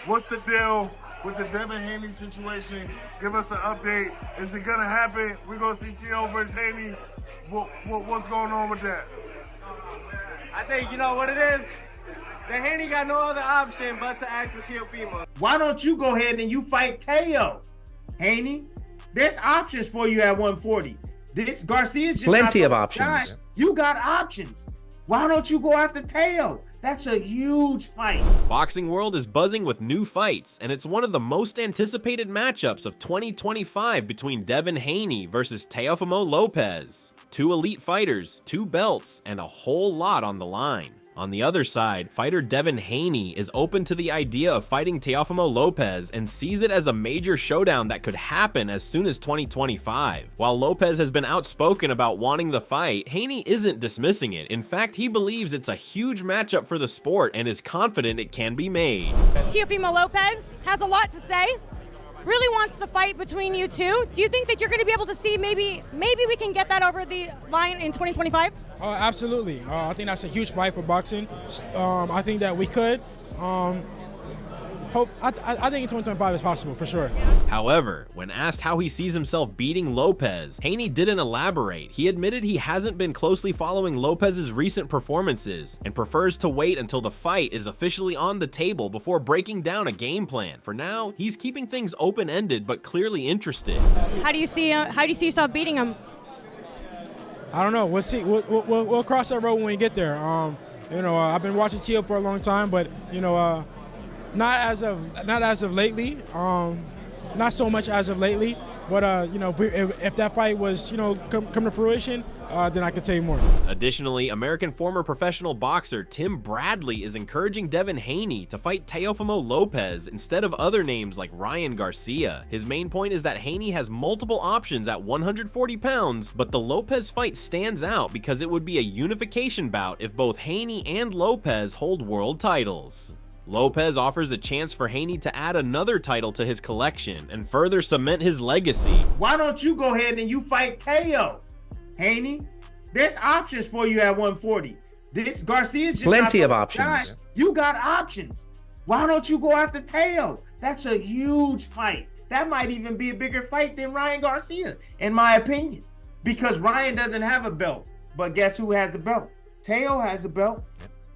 What's the deal with the Devin Haney situation? Give us an update. Is it gonna happen? We're gonna see Teo versus Haney. What's going on with that? I think you know what it is. The Haney got no other option but to ask for Teofimo. Why don't you go ahead and you fight Teo, Haney? There's options for you at 140. This Garcia's just plenty of options. options. You got options. Why don't you go after Teo? That's a huge fight. Boxing World is buzzing with new fights, and it's one of the most anticipated matchups of 2025 between Devin Haney versus Teofimo Lopez. Two elite fighters, two belts, and a whole lot on the line. On the other side, fighter Devin Haney is open to the idea of fighting Teofimo Lopez and sees it as a major showdown that could happen as soon as 2025. While Lopez has been outspoken about wanting the fight, Haney isn't dismissing it. In fact, he believes it's a huge matchup for the sport and is confident it can be made. Teofimo Lopez has a lot to say. Really wants the fight between you two. Do you think that you're going to be able to see maybe we can get that over the line in 2025? Absolutely. I think that's a huge fight for boxing. I think that we could. I think in 2025 is possible for sure. However, when asked how he sees himself beating Lopez, Haney didn't elaborate. He admitted he hasn't been closely following Lopez's recent performances and prefers to wait until the fight is officially on the table before breaking down a game plan. For now, he's keeping things open-ended but clearly interested. How do you see yourself beating him? I don't know. We'll see. We'll cross that road when we get there. I've been watching Teo for a long time, but not as of lately. Not so much as of lately. But if that fight was come to fruition, then I could tell you more. Additionally, American former professional boxer Tim Bradley is encouraging Devin Haney to fight Teofimo Lopez instead of other names like Ryan Garcia. His main point is that Haney has multiple options at 140 pounds, but the Lopez fight stands out because it would be a unification bout if both Haney and Lopez hold world titles. Lopez offers a chance for Haney to add another title to his collection and further cement his legacy. Why don't you go ahead and you fight Teo, Haney? There's options for you at 140. This Garcia's just plenty of options. You got options. Why don't you go after Teo? That's a huge fight. That might even be a bigger fight than Ryan Garcia, in my opinion, because Ryan doesn't have a belt. But guess who has the belt? Teo has a belt.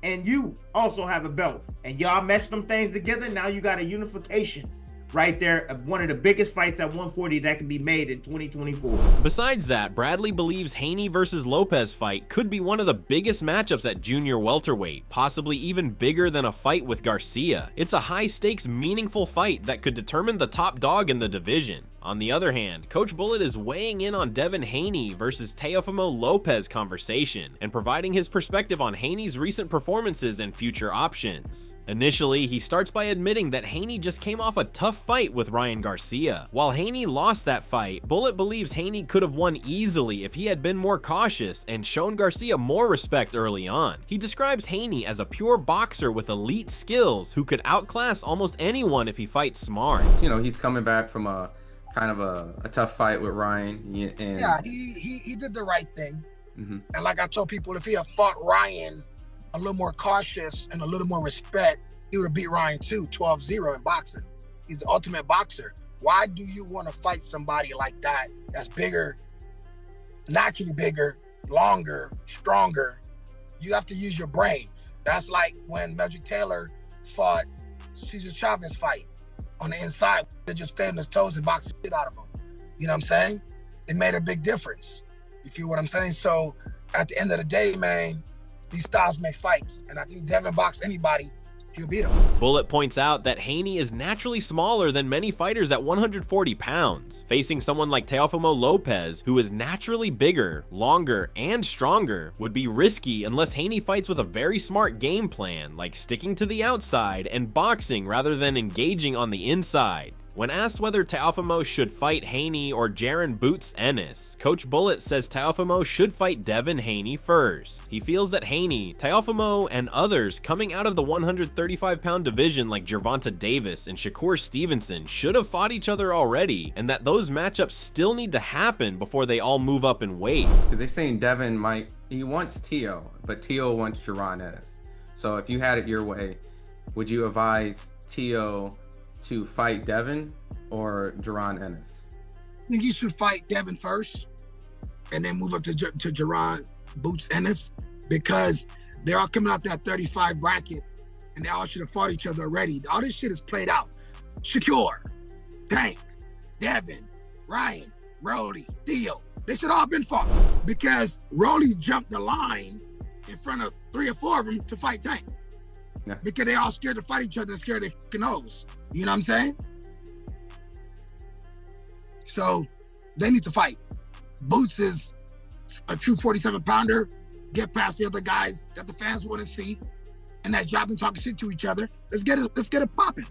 And you also have a belt, and y'all mesh them things together. Now you got a unification right there of one of the biggest fights at 140 that can be made in 2024. Besides that, Bradley believes Haney versus Lopez fight could be one of the biggest matchups at junior welterweight, possibly even bigger than a fight with Garcia. It's a high-stakes, meaningful fight that could determine the top dog in the division. On the other hand, Coach Bullet is weighing in on Devin Haney versus Teofimo Lopez conversation and providing his perspective on Haney's recent performances and future options. Initially, he starts by admitting that Haney just came off a tough fight with Ryan Garcia. While Haney lost that fight, Bullet believes Haney could have won easily if he had been more cautious and shown Garcia more respect early on. He describes Haney as a pure boxer with elite skills who could outclass almost anyone if he fights smart. He's coming back from a kind of a tough fight with Ryan. And yeah, he did the right thing. And like I told people, if he had fought Ryan a little more cautious and a little more respect, he would have beat Ryan too, 12-0 in boxing. He's the ultimate boxer. Why do you want to fight somebody like that that's bigger, naturally bigger, longer, stronger? You have to use your brain. That's like when Magic Taylor fought Cesar Chavez fight on the inside. They just stayed on his toes and boxed the shit out of him. You know what I'm saying? It made a big difference. You feel what I'm saying? So at the end of the day, man, these styles make fights. And I think Devin box anybody, he'll beat him. Bullet points out that Haney is naturally smaller than many fighters at 140 pounds. Facing someone like Teofimo Lopez, who is naturally bigger, longer, and stronger, would be risky unless Haney fights with a very smart game plan, like sticking to the outside and boxing rather than engaging on the inside. When asked whether Teofimo should fight Haney or Jaron Boots Ennis, Coach Bullet says Teofimo should fight Devin Haney first. He feels that Haney, Teofimo, and others coming out of the 135-pound division like Gervonta Davis and Shakur Stevenson should have fought each other already, and that those matchups still need to happen before they all move up in weight. Because they're saying Devin he wants Teo, but Teo wants Jaron Ennis. So if you had it your way, would you advise Teo to fight Devin or Jaron Ennis? I think he should fight Devin first and then move up to Jaron Boots Ennis, because they're all coming out that 35 bracket and they all should have fought each other already. All this shit is played out. Shakur, Tank, Devin, Ryan, Rolly, Theo, they should all been fought, because Rolly jumped the line in front of 3 or 4 of them to fight Tank. Yeah. Because they all scared to fight each other and scared their fucking nose. You know what I'm saying? So they need to fight. Boots is a true 47-pounder, get past the other guys that the fans want to see, and that job and talking shit to each other. Let's get it popping.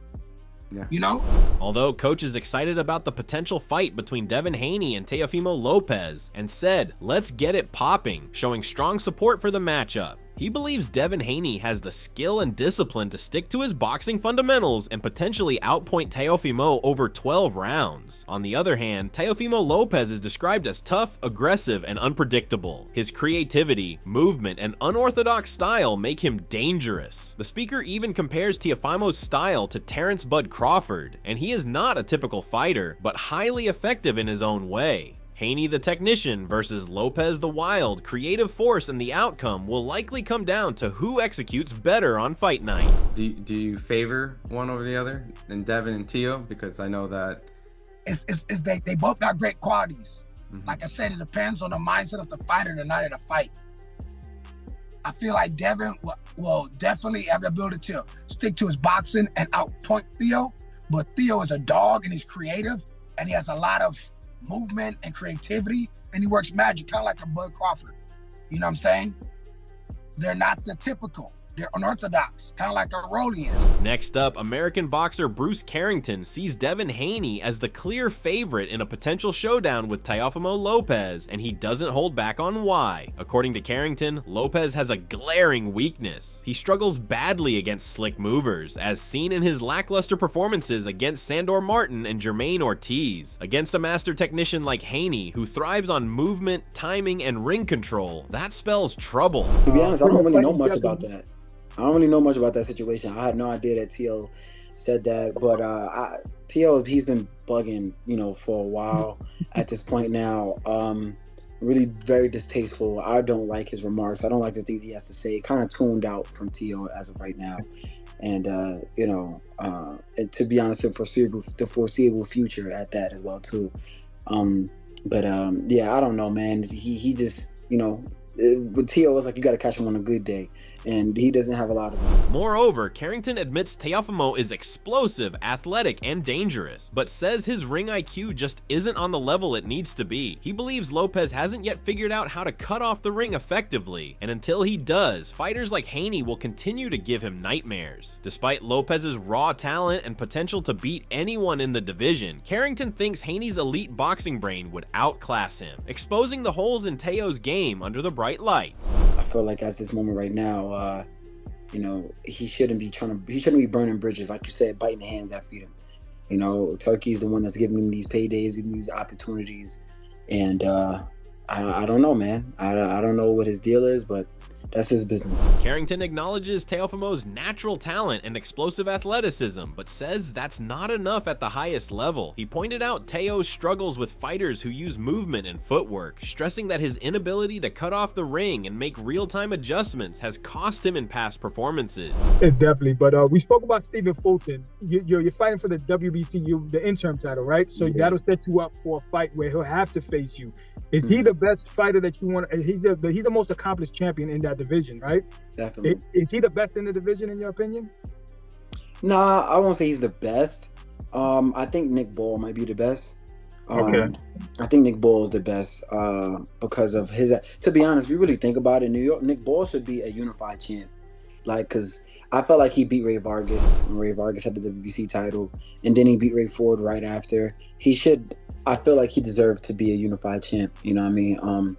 Yeah. You know? Although Coach is excited about the potential fight between Devin Haney and Teofimo Lopez and said, "Let's get it popping," showing strong support for the matchup. He believes Devin Haney has the skill and discipline to stick to his boxing fundamentals and potentially outpoint Teofimo over 12 rounds. On the other hand, Teofimo Lopez is described as tough, aggressive, and unpredictable. His creativity, movement, and unorthodox style make him dangerous. The speaker even compares Teofimo's style to Terrence Bud Crawford, and he is not a typical fighter, but highly effective in his own way. Haney the technician versus Lopez the wild creative force, and the outcome will likely come down to who executes better on fight night. Do you favor one over the other than Devin and Teo? Because I know that they both got great qualities. Like I said, it depends on the mindset of the fighter the night of the fight. I feel like Devin will definitely have the ability to stick to his boxing and outpoint Theo, but Theo is a dog and he's creative and he has a lot of movement and creativity, and he works magic, kind of like a Bud Crawford. You know what I'm saying? They're not the typical. They're unorthodox, kind of like a Rolly is. Next up, American boxer Bruce Carrington sees Devin Haney as the clear favorite in a potential showdown with Teofimo Lopez, and he doesn't hold back on why. According to Carrington, Lopez has a glaring weakness. He struggles badly against slick movers, as seen in his lackluster performances against Sandor Martin and Jermaine Ortiz. Against a master technician like Haney, who thrives on movement, timing, and ring control, that spells trouble. To be honest, I don't really know much about that. I don't really know much about that situation. I had no idea that Teo said that, but Teo, he's been bugging, for a while at this point now. Really very distasteful. I don't like his remarks. I don't like the things he has to say. Kind of tuned out from Teo as of right now. And, and to be honest, the foreseeable future at that as well, too. Yeah, I don't know, man. He just, with Teo, it's like you got to catch him on a good day. And he doesn't have a lot of them. Moreover, Carrington admits Teofimo is explosive, athletic, and dangerous, but says his ring IQ just isn't on the level it needs to be. He believes Lopez hasn't yet figured out how to cut off the ring effectively, and until he does, fighters like Haney will continue to give him nightmares. Despite Lopez's raw talent and potential to beat anyone in the division, Carrington thinks Haney's elite boxing brain would outclass him, exposing the holes in Teo's game under the bright lights. I feel like at this moment right now, he shouldn't be burning bridges, like you said, biting the hand that feed him. Turkey's the one that's giving him these paydays, giving him these opportunities, and I don't know, man. I don't know what his deal is, but that's his business. Carrington acknowledges Teofimo's natural talent and explosive athleticism, but says that's not enough at the highest level. He pointed out Teo's struggles with fighters who use movement and footwork, stressing that his inability to cut off the ring and make real-time adjustments has cost him in past performances. Definitely, but we spoke about Stephen Fulton. You're fighting for the WBC, the interim title, right? So that'll set you up for a fight where he'll have to face you. Is he the best fighter that you want? He's the most accomplished champion in that division, right? Definitely. Is he the best in the division, in your opinion? Nah, I won't say he's the best. I think Nick Ball might be the best. Okay. I think Nick Ball is the best because of his. To be honest, if you really think about it, Nick Ball should be a unified champ. Because I felt like he beat Ray Vargas when Ray Vargas had the WBC title, and then he beat Ray Ford right after. I feel like he deserved to be a unified champ. You know what I mean?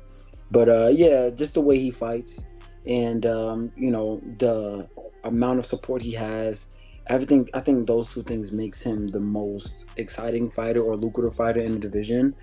Yeah, just the way he fights and the amount of support he has, everything. I think those two things makes him the most exciting fighter or lucrative fighter in the division.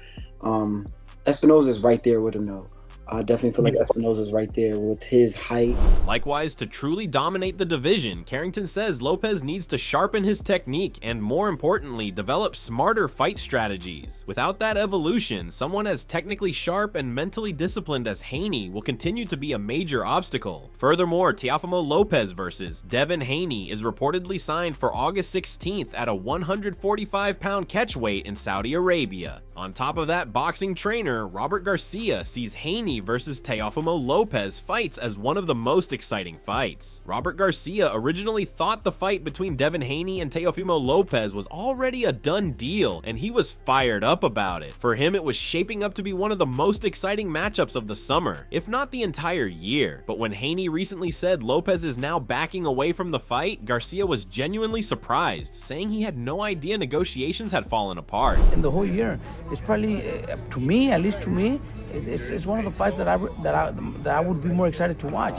Espinosa is right there with him though. I definitely feel like Espinosa's right there with his height. Likewise, to truly dominate the division, Carrington says Lopez needs to sharpen his technique and, more importantly, develop smarter fight strategies. Without that evolution, someone as technically sharp and mentally disciplined as Haney will continue to be a major obstacle. Furthermore, Teofimo Lopez versus Devin Haney is reportedly signed for August 16th at a 145-pound catchweight in Saudi Arabia. On top of that, boxing trainer Robert Garcia sees Haney versus Teofimo Lopez fights as one of the most exciting fights. Robert Garcia originally thought the fight between Devin Haney and Teofimo Lopez was already a done deal, and he was fired up about it. For him, it was shaping up to be one of the most exciting matchups of the summer, if not the entire year. But when Haney recently said Lopez is now backing away from the fight, Garcia was genuinely surprised, saying he had no idea negotiations had fallen apart. In the whole year, it's probably, to me, at least to me, it's one of the fights that I would be more excited to watch,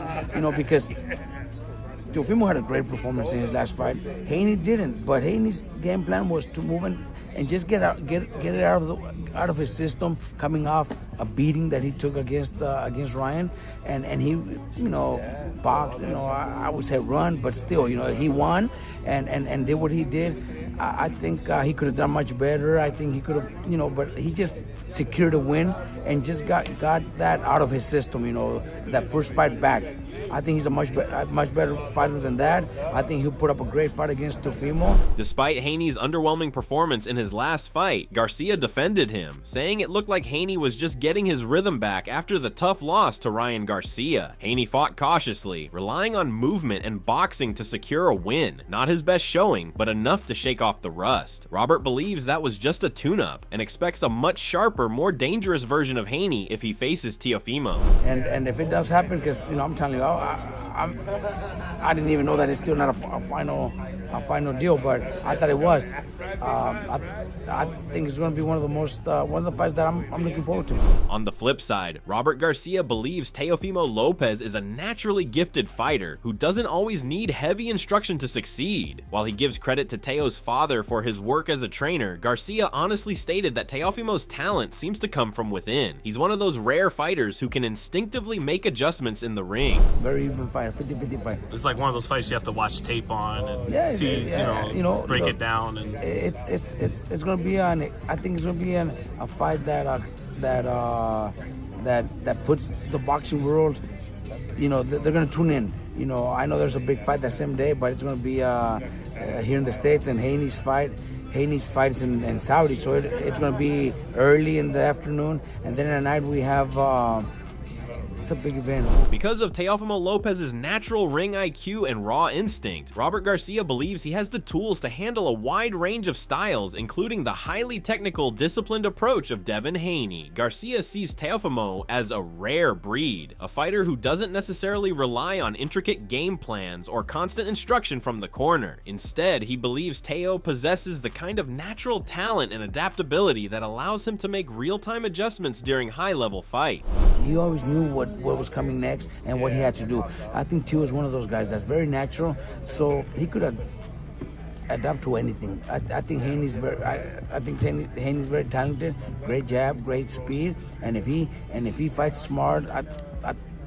because Teofimo had a great performance in his last fight. Haney didn't, but Haney's game plan was to move and just get it out of his system, coming off a beating that he took against Ryan, and he boxed, I would say run, but still, he won and did what he did. I think he could have done much better. I think he could have, but he just secured a win and just got that out of his system, that first fight back. I think he's a much better fighter than that. I think he'll put up a great fight against Teofimo. Despite Haney's underwhelming performance in his last fight, Garcia defended him, saying it looked like Haney was just getting his rhythm back after the tough loss to Ryan Garcia. Haney fought cautiously, relying on movement and boxing to secure a win. Not his best showing, but enough to shake off the rust. Robert believes that was just a tune-up and expects a much sharper, more dangerous version of Haney if he faces Teofimo. And if it does happen, because I'm telling you, I didn't even know that it's still not a final deal, but I thought it was. I think it's going to be one of the fights that I'm looking forward to. On the flip side, Robert Garcia believes Teofimo Lopez is a naturally gifted fighter who doesn't always need heavy instruction to succeed. While he gives credit to Teo's father for his work as a trainer, Garcia honestly stated that Teofimo's talent seems to come from within. He's one of those rare fighters who can instinctively make adjustments in the ring. Very even fight, 50-50 fight. It's like one of those fights you have to watch tape on and see, break it down. And it's going to be I think it's going to be a fight that puts the boxing world, they're going to tune in. I know there's a big fight that same day, but it's going to be here in the States, and Haney's fight is in Saudi, so it's going to be early in the afternoon, and then at night we have. It's a big event. Because of Teofimo Lopez's natural ring IQ and raw instinct, Robert Garcia believes he has the tools to handle a wide range of styles, including the highly technical, disciplined approach of Devin Haney. Garcia sees Teofimo as a rare breed, a fighter who doesn't necessarily rely on intricate game plans or constant instruction from the corner. Instead, he believes Teo possesses the kind of natural talent and adaptability that allows him to make real-time adjustments during high-level fights. He always knew what was coming next and what he had to do. I think Teo is one of those guys that's very natural, so he could adapt to anything. I think Haney's Haney's very talented, great jab, great speed, and if he fights smart,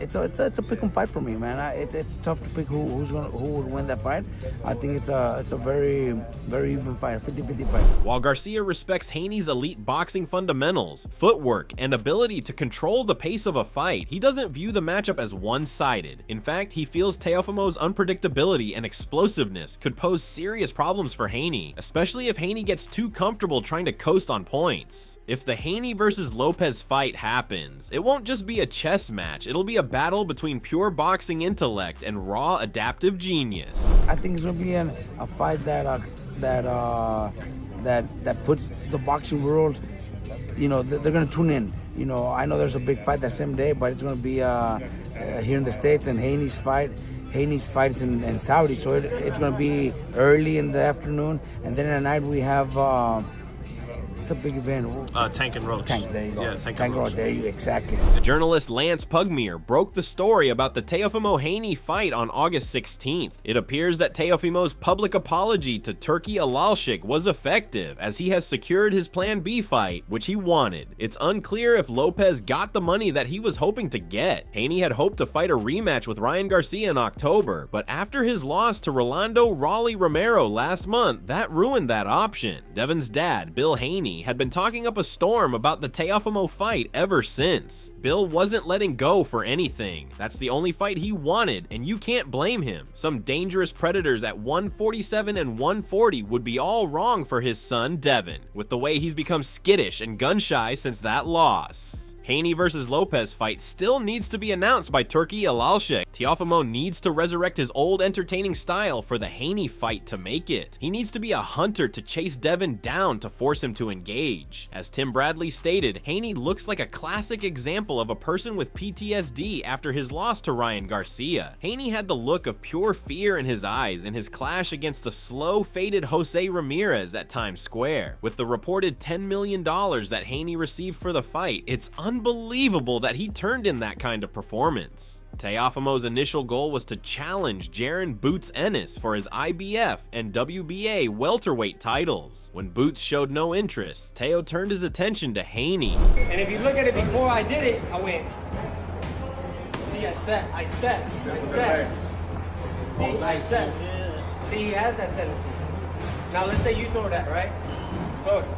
it's a pick 'em fight for me, man. It's tough to pick who would win that fight. I think it's a very, very even fight, 50-50 fight. While Garcia respects Haney's elite boxing fundamentals, footwork, and ability to control the pace of a fight, he doesn't view the matchup as one-sided. In fact, he feels Teofimo's unpredictability and explosiveness could pose serious problems for Haney, especially if Haney gets too comfortable trying to coast on points. If the Haney versus Lopez fight happens, it won't just be a chess match, it'll be a battle between pure boxing intellect and raw adaptive genius. I think it's going to be a fight that puts the boxing world, they're going to tune in. I know there's a big fight that same day, but it's going to be here in the States, and Haney's fight is in Saudi, so it's going to be early in the afternoon, and then at night we have. It's What's a big event? Tank and Roach. Tank, there you go. Yeah, Tank and and Roach. Roach. There you exactly. The journalist Lance Pugmere broke the story about the Teofimo Haney fight on August 16th. It appears that Teofimo's public apology to Turki Alalshik was effective, as he has secured his Plan B fight, which he wanted. It's unclear if Lopez got the money that he was hoping to get. Haney had hoped to fight a rematch with Ryan Garcia in October, but after his loss to Rolando Raleigh Romero last month, that ruined that option. Devin's dad, Bill Haney, had been talking up a storm about the Teofimo fight ever since. Bill wasn't letting go for anything. That's the only fight he wanted, and you can't blame him. Some dangerous predators at 147 and 140 would be all wrong for his son, Devin, with the way he's become skittish and gun-shy since that loss. Haney versus Lopez fight still needs to be announced by Turki Alalshik. Teofimo needs to resurrect his old entertaining style for the Haney fight to make it. He needs to be a hunter to chase Devin down to force him to engage. As Tim Bradley stated, Haney looks like a classic example of a person with PTSD after his loss to Ryan Garcia. Haney had the look of pure fear in his eyes in his clash against the slow-faded Jose Ramirez at Times Square. With the reported $10 million that Haney received for the fight, it's unbelievable that he turned in that kind of performance. Teofimo's initial goal was to challenge Jaron Boots Ennis for his IBF and WBA welterweight titles. When Boots showed no interest, Teo turned his attention to Haney. And if you look at it before I did it, I went. See, I set. See, I set. See, he has that tendency. Now let's say you throw that, right? Throw it.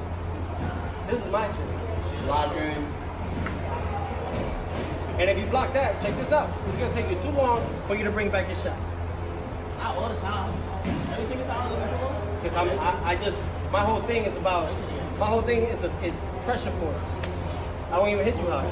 This is my shit. Blocking. And if you block that, check this out. It's gonna take you too long for you to bring back your shot. Not all the time. Everything is out of Because my whole thing is pressure points. I won't even hit you high.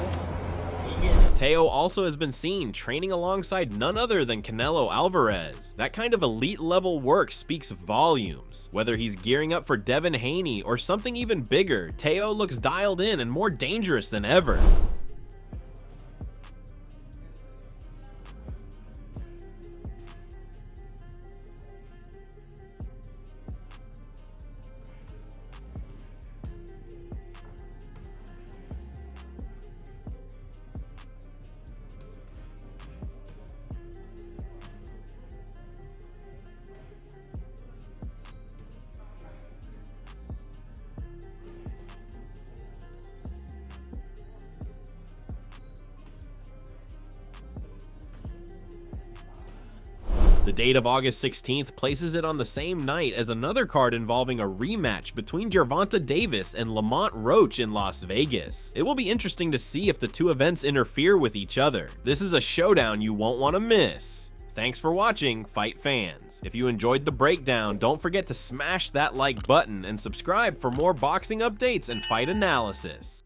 Teo also has been seen training alongside none other than Canelo Alvarez. That kind of elite level work speaks volumes. Whether he's gearing up for Devin Haney or something even bigger, Teo looks dialed in and more dangerous than ever. The date of August 16th places it on the same night as another card involving a rematch between Gervonta Davis and Lamont Roach in Las Vegas. It will be interesting to see if the two events interfere with each other. This is a showdown you won't want to miss. Thanks for watching, Fight fans. If you enjoyed the breakdown, don't forget to smash that like button and subscribe for more boxing updates and fight analysis.